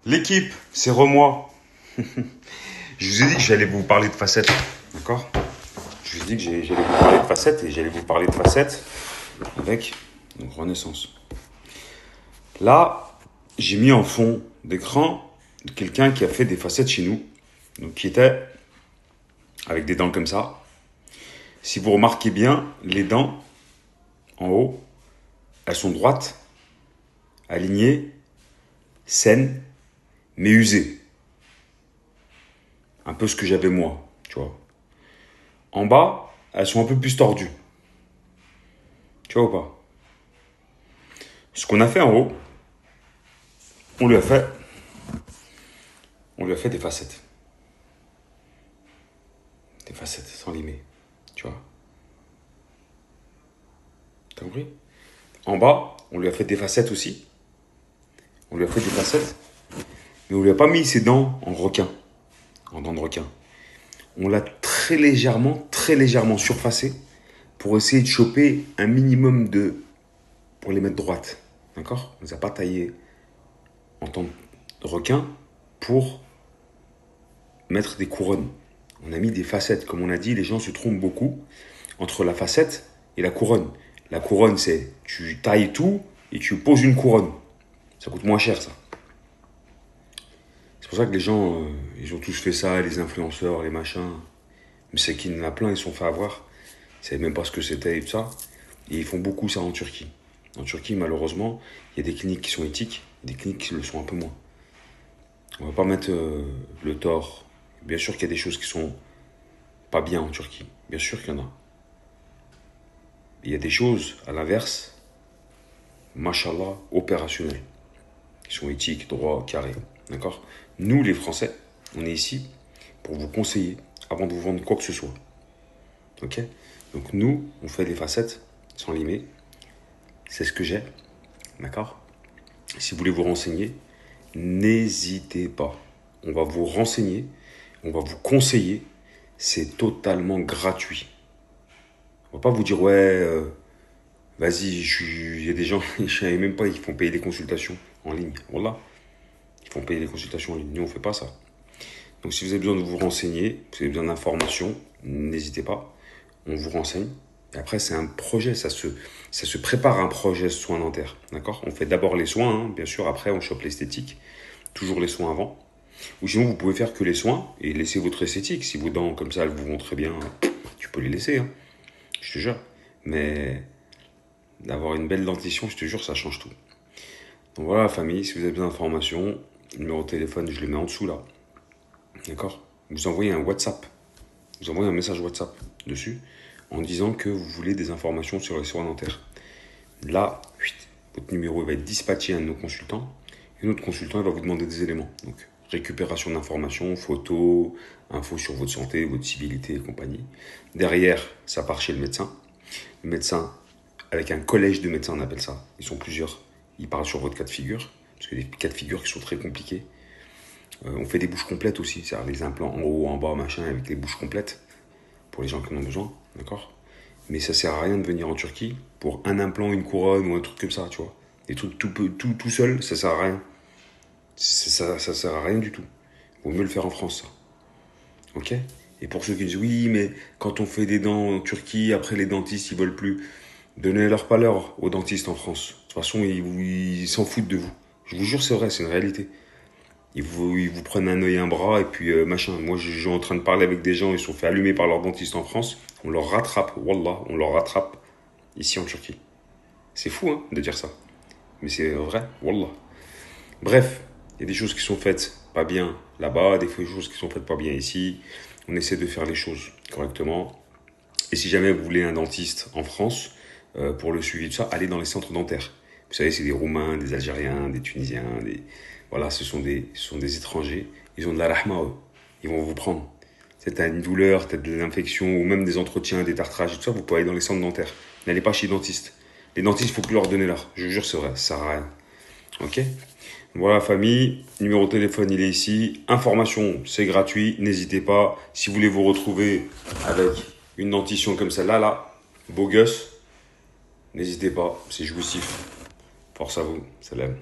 L'équipe, c'est Remois. Je vous ai dit que j'allais vous parler de facettes, d'accord? Je vous ai dit que j'allais vous parler de facettes et j'allais vous parler de facettes avec donc Renaissance. Là, j'ai mis en fond d'écran quelqu'un qui a fait des facettes chez nous, donc qui était avec des dents comme ça. Si vous remarquez bien, les dents en haut, elles sont droites, alignées, saines, mais usées. Un peu ce que j'avais moi, tu vois. En bas, elles sont un peu plus tordues. Tu vois ou pas? Ce qu'on a fait en haut, on lui a fait, on lui a fait des facettes. Des facettes sans limer. Tu vois? T'as compris? En bas, on lui a fait des facettes aussi. On lui a fait des facettes. Mais on lui a pas mis ses dents en requin. En dents de requin. On l'a très légèrement surfacé pour essayer de choper un minimum de... pour les mettre droites. D'accord? On ne les a pas taillées en dents de requin pour mettre des couronnes. On a mis des facettes. Comme on a dit, les gens se trompent beaucoup entre la facette et la couronne. La couronne, c'est tu tailles tout et tu poses une couronne. Ça coûte moins cher, ça. C'est pour ça que les gens, ils ont tous fait ça, les influenceurs, les machins. Mais c'est qu'il y en a plein, ils se sont fait avoir. Ils ne savaient même pas ce que c'était et tout ça. Et ils font beaucoup ça en Turquie. En Turquie, malheureusement, il y a des cliniques qui sont éthiques, des cliniques qui le sont un peu moins. On va pas mettre le tort. Bien sûr qu'il y a des choses qui sont pas bien en Turquie. Bien sûr qu'il y en a. Il y a des choses, à l'inverse, mashallah, opérationnelles. Qui sont éthiques, droits, carrés. D'accord? Nous, les Français, on est ici pour vous conseiller avant de vous vendre quoi que ce soit. Ok? Donc nous, on fait des facettes sans limer. C'est ce que j'ai. D'accord? Si vous voulez vous renseigner, n'hésitez pas. On va vous renseigner, on va vous conseiller. C'est totalement gratuit. On va pas vous dire, ouais, vas-y, il y a des gens, je ne savais même pas, ils font payer les consultations en ligne. Voilà. Ils font payer les consultations en ligne. Nous, on ne fait pas ça. Donc, si vous avez besoin de vous renseigner, si vous avez besoin d'informations, n'hésitez pas. On vous renseigne. Et après, c'est un projet. Ça se prépare un projet soin dentaire. D'accord? On fait d'abord les soins, hein, bien sûr. Après, on chope l'esthétique. Toujours les soins avant. Ou sinon, vous pouvez faire que les soins et laisser votre esthétique. Si vos dents, comme ça, elles vous vont très bien, tu peux les laisser. Hein. Je te jure. Mais d'avoir une belle dentition, je te jure, ça change tout. Donc voilà, la famille. Si vous avez besoin d'informations, le numéro de téléphone, je le mets en dessous là. D'accord? Vous envoyez un WhatsApp. Vous envoyez un message WhatsApp dessus en disant que vous voulez des informations sur les soins dentaires. Là, votre numéro va être dispatché à un de nos consultants. Et notre consultant il va vous demander des éléments. Donc, récupération d'informations, photos, infos sur votre santé, votre civilité et compagnie. Derrière, ça part chez le médecin. Le médecin, avec un collège de médecins, on appelle ça. Ils sont plusieurs. Ils parlent sur votre cas de figure. Parce qu'il y a des cas de figure qui sont très compliqués. On fait des bouches complètes aussi. C'est-à-dire des implants en haut, en bas, machin, avec les bouches complètes. Pour les gens qui en ont besoin. D'accord? Mais ça sert à rien de venir en Turquie pour un implant, une couronne ou un truc comme ça, tu vois. Des trucs tout seul, ça sert à rien. Ça sert à rien du tout. Vaut mieux le faire en France, ça. Ok? Et pour ceux qui disent, oui, mais quand on fait des dents en Turquie, après les dentistes, ils veulent plus. Donnez-leur pas l'heure aux dentistes en France. De toute façon, ils s'en foutent de vous. Je vous jure, c'est vrai, c'est une réalité. Ils vous prennent un œil, un bras, et puis machin. Moi, je suis en train de parler avec des gens, ils sont fait allumer par leur dentiste en France. On leur rattrape, wallah, on leur rattrape ici en Turquie. C'est fou, hein, de dire ça. Mais c'est vrai, wallah. Bref, il y a des choses qui sont faites pas bien là-bas, des choses qui sont faites pas bien ici. On essaie de faire les choses correctement. Et si jamais vous voulez un dentiste en France, pour le suivi de ça, allez dans les centres dentaires. Vous savez, c'est des Roumains, des Algériens, des Tunisiens, voilà, ce sont des étrangers. Ils ont de la rahma, eux. Ils vont vous prendre. Si t'as une douleur, t'as des infections, ou même des entretiens, des tartrages et tout ça, vous pouvez aller dans les centres dentaires. N'allez pas chez les dentistes. Les dentistes, il faut plus leur donner l'heure. Je vous jure, c'est vrai, ça sert à rien. Ok? Voilà, famille. Numéro de téléphone, il est ici. Information, c'est gratuit. N'hésitez pas. Si vous voulez vous retrouver avec une dentition comme celle-là, là, beau gosse, n'hésitez pas. C'est jouissif. Force à vous. Salam.